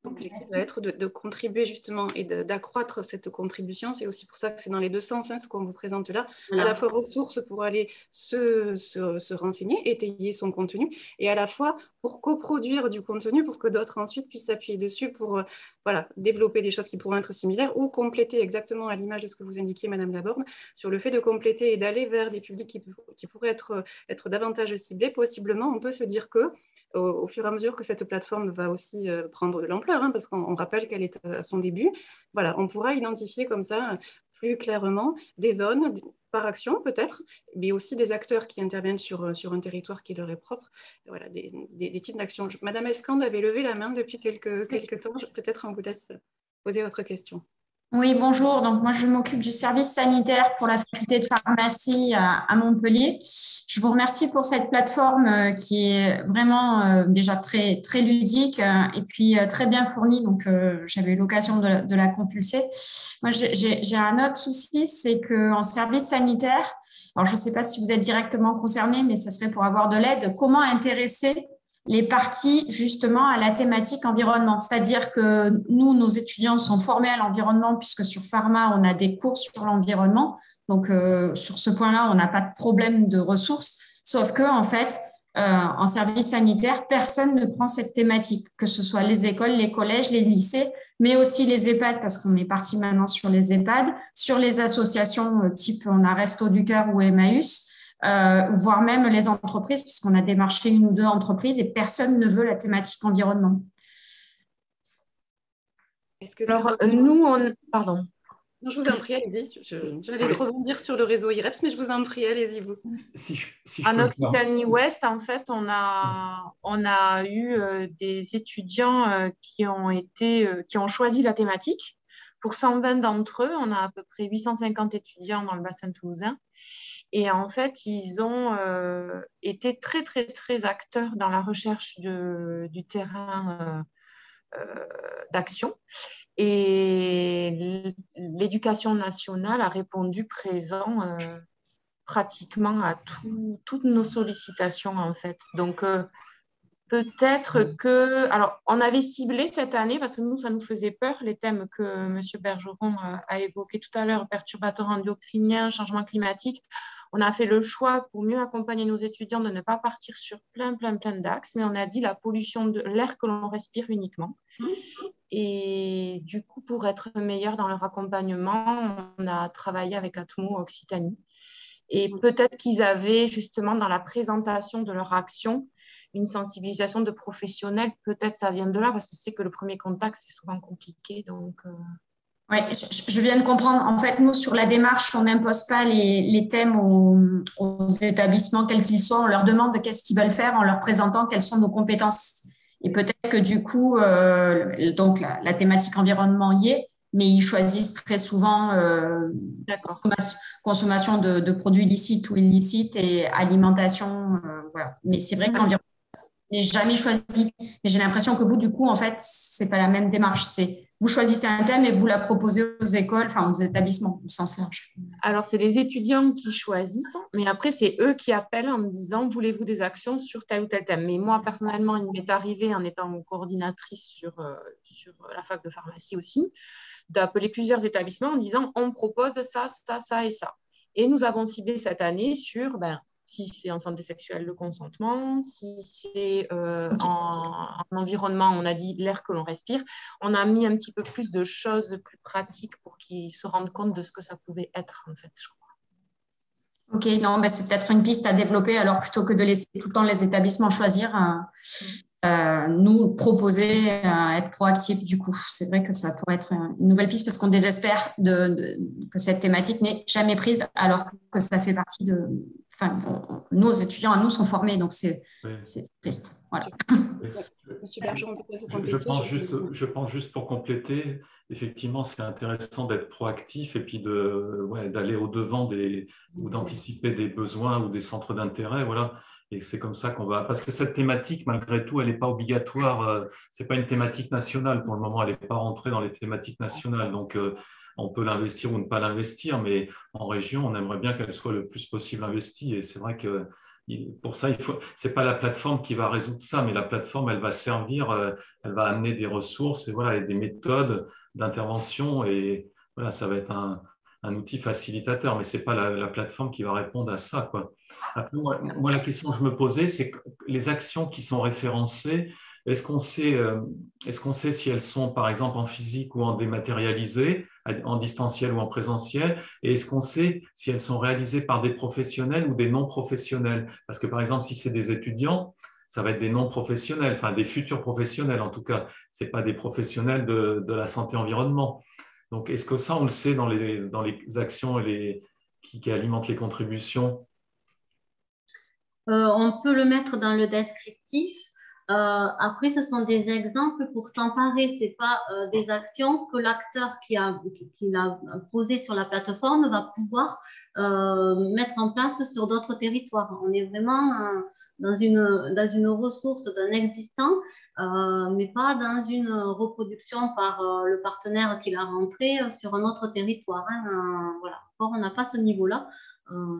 L'objectif va être de contribuer justement et d'accroître cette contribution. C'est aussi pour ça que c'est dans les deux sens, hein, ce qu'on vous présente là, voilà. À la fois ressources pour aller se renseigner, étayer son contenu, et à la fois pour coproduire du contenu pour que d'autres ensuite puissent s'appuyer dessus pour voilà, développer des choses qui pourraient être similaires ou compléter exactement à l'image de ce que vous indiquiez, Madame Laborde, sur le fait de compléter et d'aller vers des publics qui pourraient être davantage ciblés. Possiblement, on peut se dire que au fur et à mesure que cette plateforme va aussi prendre de l'ampleur, hein, parce qu'on rappelle qu'elle est à son début, voilà, on pourra identifier comme ça plus clairement des zones par action peut-être, mais aussi des acteurs qui interviennent sur un territoire qui leur est propre, voilà, des types d'actions. Madame Escande avait levé la main depuis quelques temps, peut-être on vous laisse poser votre question. Oui, bonjour. Donc, moi, je m'occupe du service sanitaire pour la faculté de pharmacie à Montpellier. Je vous remercie pour cette plateforme qui est vraiment déjà très, très ludique et puis très bien fournie. Donc, j'avais eu l'occasion de la compulser. Moi, j'ai un autre souci, c'est qu'en service sanitaire, alors je ne sais pas si vous êtes directement concerné, mais ça serait pour avoir de l'aide. Comment intéresser les parties justement à la thématique environnement. C'est-à-dire que nous, nos étudiants sont formés à l'environnement puisque sur Pharma, on a des cours sur l'environnement. Donc, sur ce point-là, on n'a pas de problème de ressources. Sauf que, en fait, en service sanitaire, personne ne prend cette thématique, que ce soit les écoles, les collèges, les lycées, mais aussi les EHPAD, parce qu'on est parti maintenant sur les EHPAD, sur les associations type on a Resto du Cœur ou Emmaüs, voire même les entreprises, puisqu'on a démarché 1 ou 2 entreprises et personne ne veut la thématique environnement. Alors, nous, pardon. Non, je vous en prie, allez-y. J'allais rebondir sur le réseau IREPS, mais je vous en prie, allez-y, vous. En Occitanie-Ouest, en fait, on a eu des étudiants qui ont choisi la thématique. Pour 120 d'entre eux, on a à peu près 850 étudiants dans le bassin toulousain. Et en fait, ils ont été très, très, très acteurs dans la recherche du terrain d'action. Et l'éducation nationale a répondu présent pratiquement à toutes nos sollicitations, en fait. Donc, peut-être que… Alors, on avait ciblé cette année, parce que nous, ça nous faisait peur, les thèmes que M. Bergeron a évoqués tout à l'heure, perturbateurs endocriniens, changement climatique. on a fait le choix, pour mieux accompagner nos étudiants, de ne pas partir sur plein d'axes, mais on a dit la pollution de l'air que l'on respire uniquement. Et du coup, pour être meilleur dans leur accompagnement, on a travaillé avec Atmo Occitanie. Et peut-être qu'ils avaient justement dans la présentation de leur action une sensibilisation de professionnels. Peut-être ça vient de là, parce que c'est que le premier contact, c'est souvent compliqué. Donc, Oui, je viens de comprendre. En fait, nous, sur la démarche, on n'impose pas les thèmes aux établissements, quels qu'ils soient. On leur demande qu'est-ce qu'ils veulent faire en leur présentant quelles sont nos compétences. Et peut-être que du coup, donc la thématique environnement y est, mais ils choisissent très souvent consommation de produits licites ou illicites et alimentation. Voilà. Mais c'est vrai qu'environnement n'est jamais choisi. Mais j'ai l'impression que vous, du coup, en fait, c'est pas la même démarche. C'est vous choisissez un thème et vous la proposez aux écoles, enfin aux établissements au sens large. Alors, c'est les étudiants qui choisissent, mais après, c'est eux qui appellent en me disant « Voulez-vous des actions sur tel ou tel thème ?» Mais moi, personnellement, il m'est arrivé, en étant coordinatrice sur la fac de pharmacie aussi, d'appeler plusieurs établissements en disant « On propose ça, ça, ça et ça. » Et nous avons ciblé cette année sur si c'est en santé sexuelle, le consentement, si c'est en environnement, on a dit l'air que l'on respire. On a mis un petit peu plus de choses plus pratiques pour qu'ils se rendent compte de ce que ça pouvait être, en fait, je crois. Ok, non, c'est peut-être une piste à développer. Alors, plutôt que de laisser tout le temps les établissements choisir, nous proposer, être proactifs, du coup. C'est vrai que ça pourrait être une nouvelle piste parce qu'on désespère que cette thématique n'est jamais prise alors que ça fait partie de... Enfin, nos étudiants à nous sont formés, donc c'est triste. Voilà. Je pense juste pour compléter, effectivement, c'est intéressant d'être proactif et puis d'aller au-devant ou d'anticiper des besoins ou des centres d'intérêt, voilà. Et c'est comme ça qu'on va… Parce que cette thématique, malgré tout, elle n'est pas obligatoire. Ce n'est pas une thématique nationale pour le moment. Elle n'est pas rentrée dans les thématiques nationales. Donc, on peut l'investir ou ne pas l'investir. Mais en région, on aimerait bien qu'elle soit le plus possible investie. Et c'est vrai que pour ça, ce n'est pas la plateforme qui va résoudre ça. Mais la plateforme, elle va servir, elle va amener des ressources et des méthodes d'intervention. Et voilà, ça va être un outil facilitateur, mais ce n'est pas la plateforme qui va répondre à ça, quoi. Après, moi, la question que je me posais, c'est que les actions qui sont référencées, est-ce qu'on sait si elles sont, par exemple, en physique ou en dématérialisé, en distanciel ou en présentiel, et est-ce qu'on sait si elles sont réalisées par des professionnels ou des non-professionnels? Parce que, par exemple, si c'est des étudiants, ça va être des non-professionnels, enfin des futurs professionnels en tout cas, ce n'est pas des professionnels de la santé-environnement. Donc, est-ce que ça, on le sait dans les actions qui alimentent les contributions? On peut le mettre dans le descriptif. Après, ce sont des exemples pour s'emparer. Ce n'est pas des actions que l'acteur qui l'a posé sur la plateforme va pouvoir mettre en place sur d'autres territoires. On est vraiment dans une ressource d'un existant, mais pas dans une reproduction par le partenaire qui l'a rentré sur un autre territoire. Voilà. Or, on n'a pas ce niveau-là.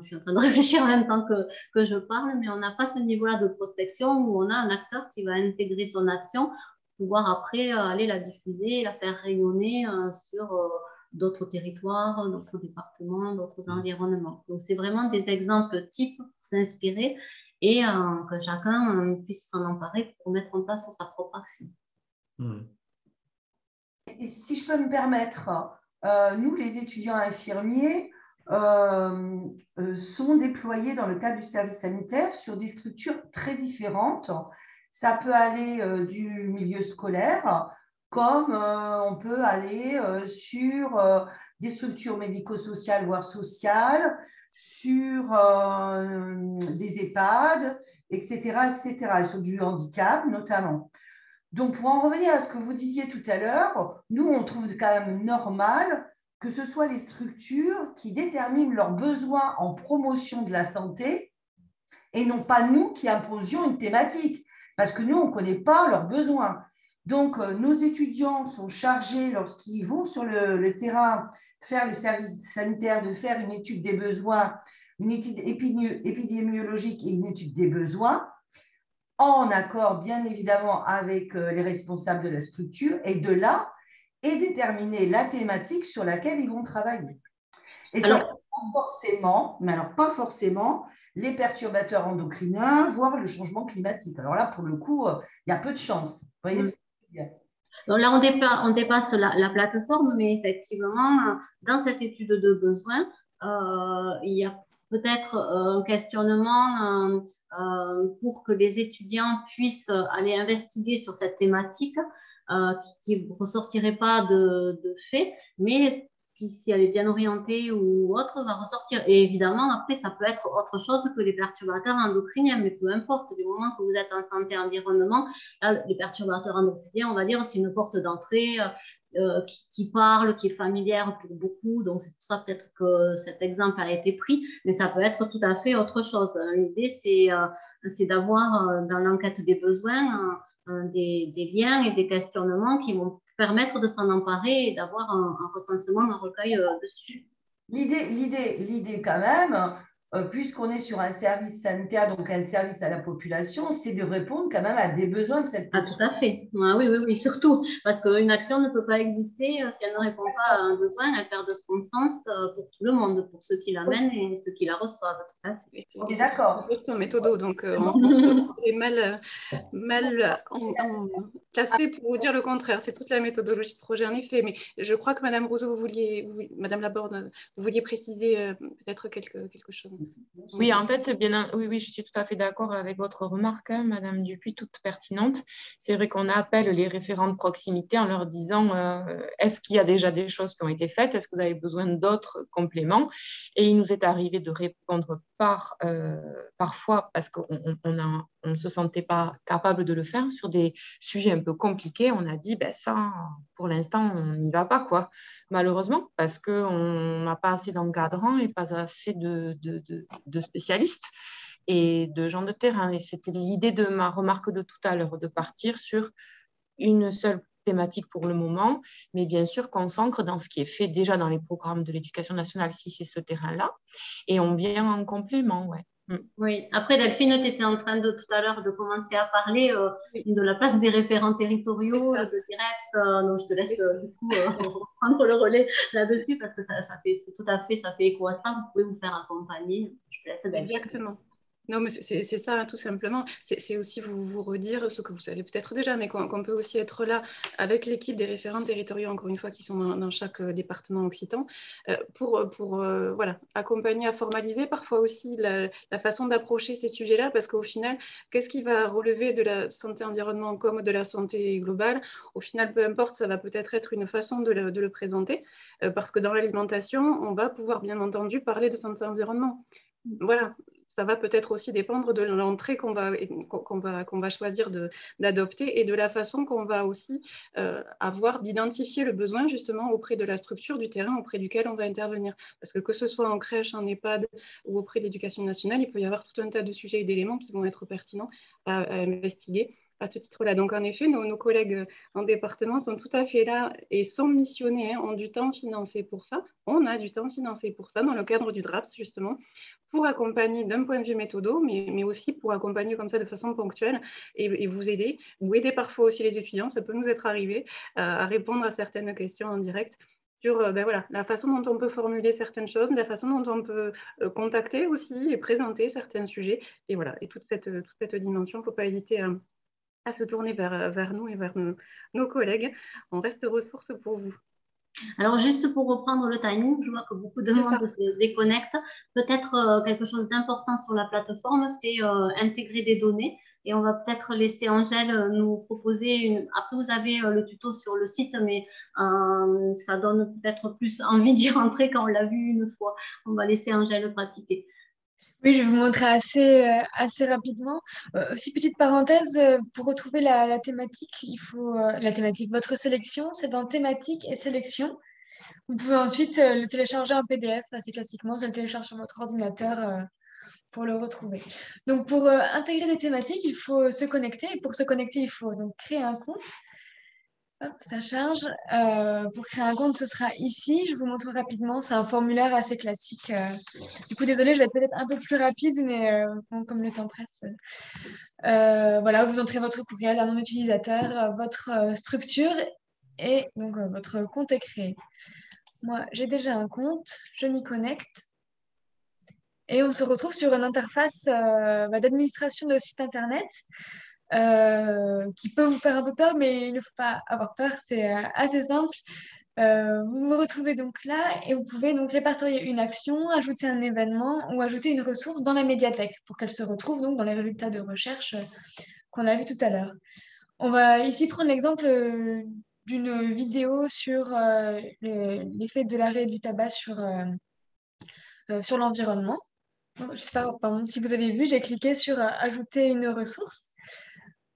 Je suis en train de réfléchir en même temps que je parle, mais on n'a pas ce niveau-là de prospection où on a un acteur qui va intégrer son action pour pouvoir après aller la diffuser, la faire rayonner sur d'autres territoires, d'autres départements, d'autres environnements. Donc, c'est vraiment des exemples types pour s'inspirer et que chacun puisse s'en emparer pour mettre en place sa propre action. Et si je peux me permettre, nous, les étudiants infirmiers, sont déployés dans le cadre du service sanitaire sur des structures très différentes. Ça peut aller du milieu scolaire, comme on peut aller sur des structures médico-sociales, voire sociales, sur des EHPAD, etc., et sur du handicap notamment. Donc, pour en revenir à ce que vous disiez tout à l'heure, nous, on trouve quand même normal que ce soit les structures qui déterminent leurs besoins en promotion de la santé et non pas nous qui imposions une thématique, parce que nous, on ne connaît pas leurs besoins. Donc, nos étudiants sont chargés, lorsqu'ils vont sur le terrain faire le service sanitaire, de faire une étude des besoins, une étude épidémiologique et une étude des besoins, en accord bien évidemment avec les responsables de la structure, et de là, et déterminer la thématique sur laquelle ils vont travailler. Et c'est forcément, mais alors pas forcément les perturbateurs endocriniens, voire le changement climatique. Alors là, pour le coup, il y a peu de chance. Vous voyez ce que je veux dire? Donc là, on dépasse la plateforme, mais effectivement, dans cette étude de besoin, il y a peut-être un questionnement pour que les étudiants puissent aller investiguer sur cette thématique qui ne ressortirait pas de fait, mais qui, si elle est bien orientée ou autre, va ressortir. Et évidemment, après, ça peut être autre chose que les perturbateurs endocriniens, mais peu importe, du moment que vous êtes en santé environnement, là, les perturbateurs endocriniens, on va dire, c'est une porte d'entrée qui parle, qui est familière pour beaucoup. Donc, c'est pour ça peut-être que cet exemple a été pris, mais ça peut être tout à fait autre chose. L'idée, c'est d'avoir dans l'enquête des besoins des liens et des questionnements qui vont permettre de s'en emparer et d'avoir un recensement, un recueil dessus. L'idée quand même, puisqu'on est sur un service sanitaire, donc un service à la population, c'est de répondre quand même à des besoins de cette population. Tout à fait. Oui, surtout. Parce qu'une action ne peut pas exister si elle ne répond pas à un besoin, elle perd de son sens pour tout le monde, pour ceux qui l'amènent et ceux qui la reçoivent. Tout à fait. On est d'accord. C'est un méthodo, donc on est mal placé pour vous dire le contraire. C'est toute la méthodologie de projet en effet. Mais je crois que Madame Rousseau, Madame Laborde, vous vouliez préciser peut-être quelque chose. Oui, en fait, oui, je suis tout à fait d'accord avec votre remarque, hein, Madame Dupuis, toute pertinente. C'est vrai qu'on appelle les référents de proximité en leur disant est-ce qu'il y a déjà des choses qui ont été faites? Est-ce que vous avez besoin d'autres compléments? Et il nous est arrivé de répondre parfois parce qu'on ne se sentait pas capable de le faire sur des sujets un peu compliqués. On a dit ça, pour l'instant, on n'y va pas, quoi. Malheureusement, parce qu'on n'a pas assez d'encadrants et pas assez de spécialistes et de gens de terrain. Et c'était l'idée de ma remarque de tout à l'heure, de partir sur une seule thématique pour le moment, mais bien sûr qu'on s'ancre dans ce qui est fait déjà dans les programmes de l'éducation nationale, si c'est ce terrain-là, et on vient en complément, ouais. Oui, après Delphine, tu étais en train de tout à l'heure de commencer à parler de la place des référents territoriaux, de DIREPS, donc je te laisse du coup prendre le relais là-dessus parce que ça fait écho à ça, vous pouvez vous faire accompagner. Je te laisse Delphine. Exactement. Non, mais c'est ça, tout simplement. C'est aussi vous redire ce que vous savez peut-être déjà, mais qu'on peut aussi être là avec l'équipe des référents territoriaux, encore une fois, qui sont dans chaque département occitan, pour voilà, accompagner à formaliser parfois aussi la façon d'approcher ces sujets-là, parce qu'au final, qu'est-ce qui va relever de la santé environnement comme de la santé globale? Au final, peu importe, ça va peut-être être une façon de le présenter, parce que dans l'alimentation, on va pouvoir bien entendu parler de santé environnement. Voilà. Ça va peut-être aussi dépendre de l'entrée qu'on va choisir d'adopter et de la façon qu'on va aussi avoir d'identifier le besoin justement auprès de la structure du terrain auprès duquel on va intervenir. Parce que ce soit en crèche, en EHPAD ou auprès de l'éducation nationale, il peut y avoir tout un tas de sujets et d'éléments qui vont être pertinents à investiguer à ce titre-là. Donc, en effet, nos collègues en département sont tout à fait là et sont missionnés, ont du temps financé pour ça. On a du temps financé pour ça dans le cadre du DRAPS, justement, pour accompagner d'un point de vue méthodo, mais aussi pour accompagner comme ça de façon ponctuelle et vous aider, ou aider parfois aussi les étudiants. Ça peut nous être arrivé à répondre à certaines questions en direct sur voilà, la façon dont on peut formuler certaines choses, la façon dont on peut contacter aussi et présenter certains sujets. Et voilà, et toute cette dimension, il ne faut pas hésiter à se tourner vers nous et vers nos collègues. On reste ressources pour vous. Alors, juste pour reprendre le timing, je vois que beaucoup de monde se déconnecte. Peut-être quelque chose d'important sur la plateforme, c'est intégrer des données. Et on va peut-être laisser Angèle nous proposer Après, vous avez le tuto sur le site, mais ça donne peut-être plus envie d'y rentrer quand on l'a vu une fois. On va laisser Angèle pratiquer. Oui, je vais vous montrer assez rapidement. Aussi, petite parenthèse, pour retrouver la thématique, il faut la thématique. Votre sélection, c'est dans thématique et sélection. Vous pouvez ensuite le télécharger en PDF, assez classiquement, ça le télécharge sur votre ordinateur pour le retrouver. Donc, pour intégrer des thématiques, il faut se connecter. Et pour se connecter, il faut donc créer un compte. Hop, ça charge. Pour créer un compte, ce sera ici. Je vous montre rapidement. C'est un formulaire assez classique. Du coup, désolée, je vais être peut-être un peu plus rapide, mais bon, comme le temps presse. Voilà, vous entrez votre courriel, un nom d'utilisateur, votre structure et donc votre compte est créé. Moi, j'ai déjà un compte. Je m'y connecte. Et on se retrouve sur une interface d'administration de site internet qui peut vous faire un peu peur, mais il ne faut pas avoir peur, c'est assez simple. Vous vous retrouvez donc là et vous pouvez donc répertorier une action, ajouter un événement ou ajouter une ressource dans la médiathèque pour qu'elle se retrouve donc dans les résultats de recherche qu'on a vu tout à l'heure. On va ici prendre l'exemple d'une vidéo sur l'effet de l'arrêt du tabac sur l'environnement. Je ne sais pas, pardon, si vous avez vu, j'ai cliqué sur ajouter une ressource.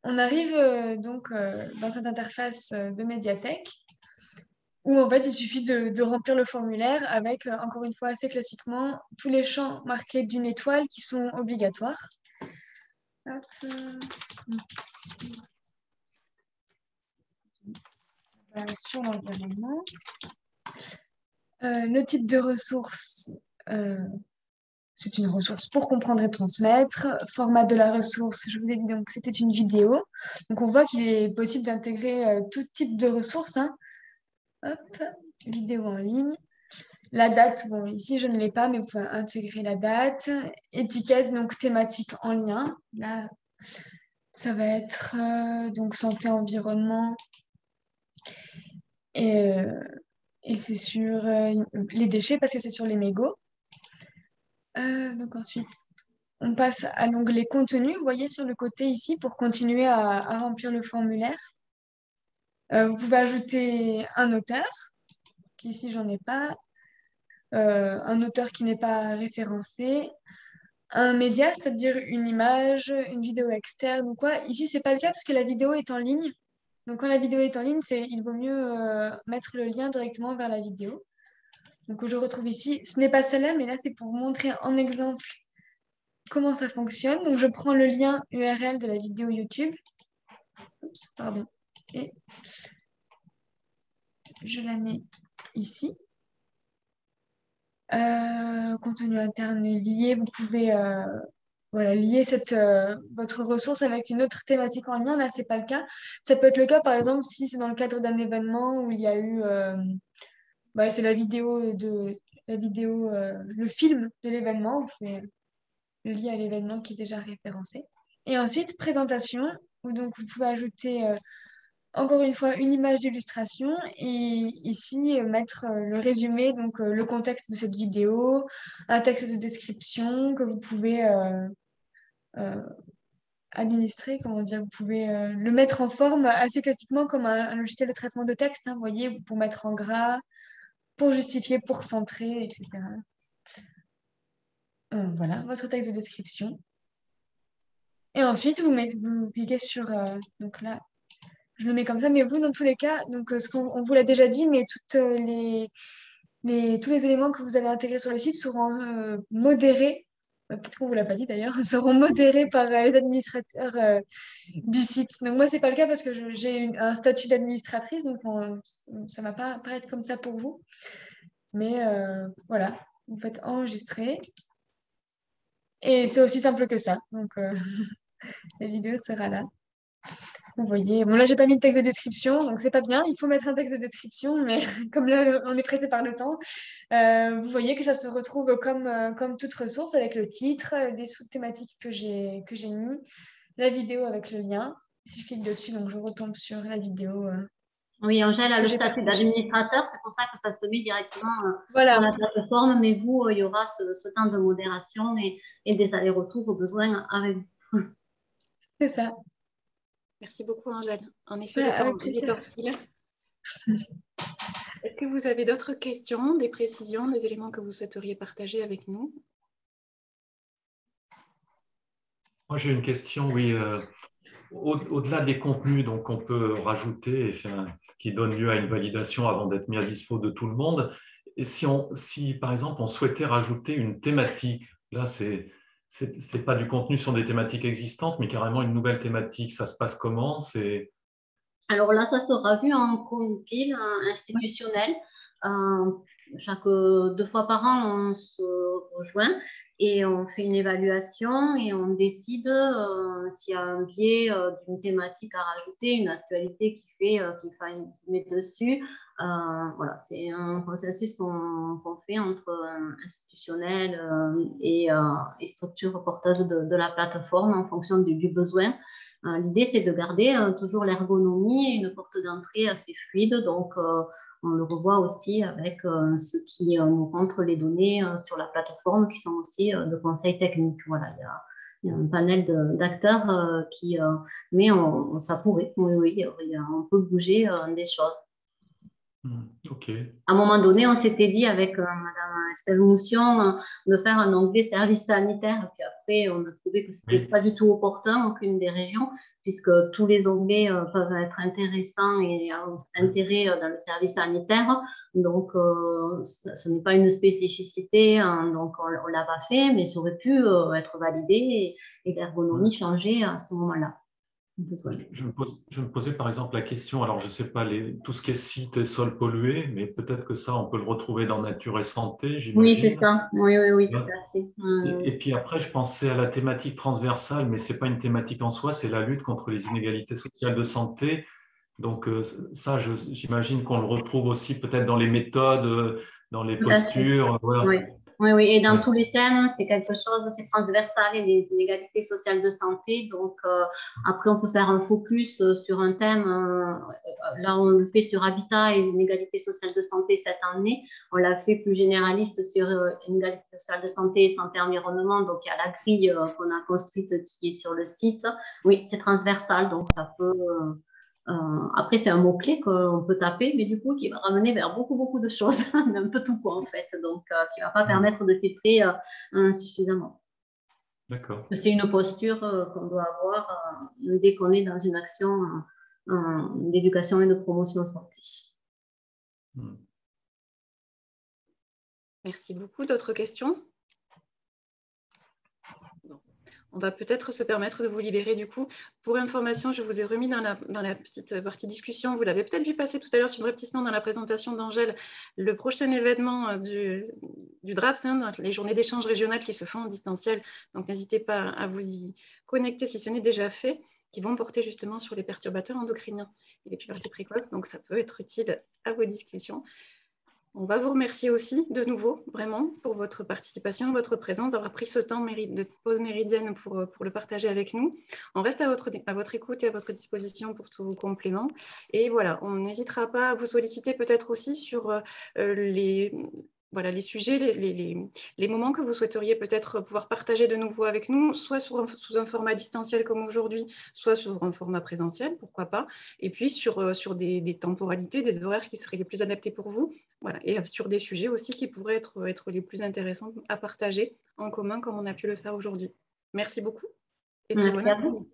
On arrive donc dans cette interface de médiathèque où en fait il suffit de remplir le formulaire avec, encore une fois assez classiquement, tous les champs marqués d'une étoile qui sont obligatoires. Hop, sur l'environnement. Le type de ressource, c'est une ressource pour comprendre et transmettre. Format de la ressource, je vous ai dit donc c'était une vidéo. Donc on voit qu'il est possible d'intégrer tout type de ressources. Hein. Hop, vidéo en ligne. La date, bon ici je ne l'ai pas, mais vous pouvez intégrer la date. Étiquette, donc thématique en lien. Là, ça va être donc santé, environnement. Et c'est sur les déchets parce que c'est sur les mégots. Donc ensuite, on passe à l'onglet contenu. Vous voyez sur le côté ici pour continuer à remplir le formulaire. Vous pouvez ajouter un auteur, qu'ici j'en ai pas, un auteur qui n'est pas référencé, un média, c'est-à-dire une image, une vidéo externe ou quoi. Ici, c'est pas le cas parce que la vidéo est en ligne. Donc quand la vidéo est en ligne, il vaut mieux mettre le lien directement vers la vidéo. Donc je retrouve ici, ce n'est pas celle-là, mais là c'est pour vous montrer en exemple comment ça fonctionne. Donc je prends le lien URL de la vidéo YouTube. Oups, pardon. Et je la mets ici. Contenu interne lié, vous pouvez lier votre ressource avec une autre thématique en lien. Là, ce n'est pas le cas. Ça peut être le cas, par exemple, si c'est dans le cadre d'un événement où il y a eu... c'est la vidéo, le film de l'événement. Vous pouvez le lier à l'événement qui est déjà référencé. Et ensuite, présentation, où donc vous pouvez ajouter... encore une fois, une image d'illustration et ici, mettre le résumé, donc le contexte de cette vidéo, un texte de description que vous pouvez administrer, comment dire, vous pouvez le mettre en forme assez classiquement comme un logiciel de traitement de texte, hein, vous voyez, pour mettre en gras, pour justifier, pour centrer, etc. Voilà, votre texte de description. Et ensuite, vous cliquez sur, donc là, je le mets comme ça, mais vous, dans tous les cas, donc, on vous l'a déjà dit, mais tous les éléments que vous avez intégrés sur le site seront modérés, peut-être qu'on ne vous l'a pas dit d'ailleurs, seront modérés par les administrateurs du site. Donc moi, ce n'est pas le cas parce que j'ai un statut d'administratrice, donc ça ne va pas paraître comme ça pour vous. Mais voilà, vous faites enregistrer. Et c'est aussi simple que ça. Donc la vidéo sera là. Vous voyez, bon là j'ai pas mis de texte de description, donc c'est pas bien, il faut mettre un texte de description, mais comme là on est pressé par le temps, vous voyez que ça se retrouve comme toute ressource avec le titre, les sous-thématiques que j'ai mis, la vidéo avec le lien. Si je clique dessus, donc je retombe sur la vidéo. Oui, Angèle a le statut d'administrateur, c'est pour ça que ça se met directement voilà. sur la plateforme, mais vous, il y aura ce temps de modération et des allers-retours au besoin avec vous. C'est ça. Merci beaucoup, Angèle. En effet, le temps file. Est-ce que vous avez d'autres questions, des précisions, des éléments que vous souhaiteriez partager avec nous? Moi, j'ai une question, oui. Au-delà des contenus donc, qu'on peut rajouter, qui donnent lieu à une validation avant d'être mis à dispo de tout le monde, et si par exemple, on souhaitait rajouter une thématique, là, c'est pas du contenu sur des thématiques existantes, mais carrément une nouvelle thématique. Ça se passe comment? Alors là, ça sera vu en compile institutionnel. chaque 2 fois par an, on se rejoint et on fait une évaluation et on décide s'il y a un biais d'une thématique à rajouter, une actualité qu'il met dessus. Voilà, c'est un processus qu'on fait entre institutionnels et structures porteuses de la plateforme en fonction du besoin. L'idée, c'est de garder toujours l'ergonomie et une porte d'entrée assez fluide. Donc, on le revoit aussi avec ceux qui nous rentrent les données sur la plateforme, qui sont aussi de conseils techniques. Voilà, il y a un panel d'acteurs mais ça pourrait, oui, on peut bouger des choses. Ok. À un moment donné, on s'était dit avec Madame Estelle Moussion de faire un onglet service sanitaire. Puis après, on a trouvé que ce n'était pas du tout opportun, aucune des régions, puisque tous les onglets peuvent être intéressants et intérêt dans le service sanitaire. Donc, ce n'est pas une spécificité, hein, donc on ne l'a pas fait, mais ça aurait pu être validé et l'ergonomie changer à ce moment-là. Je me posais par exemple la question, alors je ne sais pas, tout ce qui est sites et sols pollués, mais peut-être que ça, on peut le retrouver dans Nature et Santé, j'imagine. Oui, c'est ça. Oui, tout à fait. Et puis après, je pensais à la thématique transversale, mais ce n'est pas une thématique en soi, c'est la lutte contre les inégalités sociales de santé. Donc ça, j'imagine qu'on le retrouve aussi peut-être dans les méthodes, dans les postures. Voilà. Oui, et dans tous les thèmes, c'est quelque chose, c'est transversal et les inégalités sociales de santé. Donc, après, on peut faire un focus sur un thème. Là, on le fait sur Habitat et inégalités sociales de santé cette année. On l'a fait plus généraliste sur inégalités sociales de santé et santé environnement. Donc, il y a la grille qu'on a construite qui est sur le site. Oui, c'est transversal, donc ça peut... après, c'est un mot-clé qu'on peut taper, mais du coup, qui va ramener vers beaucoup de choses, un peu tout quoi en fait, donc qui ne va pas permettre de filtrer suffisamment. D'accord. C'est une posture qu'on doit avoir dès qu'on est dans une action d'éducation et de promotion santé. Merci beaucoup. D'autres questions ? On va peut-être se permettre de vous libérer du coup. Pour information, je vous ai remis dans la petite partie discussion, vous l'avez peut-être vu passer tout à l'heure sur le subrepticement dans la présentation d'Angèle, le prochain événement du DRAPS, les journées d'échange régionales qui se font en distanciel. Donc n'hésitez pas à vous y connecter si ce n'est déjà fait, qui vont porter justement sur les perturbateurs endocriniens et les pubertés précoces. Donc ça peut être utile à vos discussions. On va vous remercier aussi de nouveau, vraiment, pour votre participation, votre présence, d'avoir pris ce temps de pause méridienne pour le partager avec nous. On reste à votre écoute et à votre disposition pour tous vos compléments. Et voilà, on n'hésitera pas à vous solliciter peut-être aussi sur les sujets, les moments que vous souhaiteriez peut-être pouvoir partager de nouveau avec nous, soit sous un format distanciel comme aujourd'hui, soit sur un format présentiel, pourquoi pas, et puis sur des temporalités, des horaires qui seraient les plus adaptés pour vous, voilà, et sur des sujets aussi qui pourraient être les plus intéressants à partager en commun comme on a pu le faire aujourd'hui. Merci beaucoup et très bonne après-midi.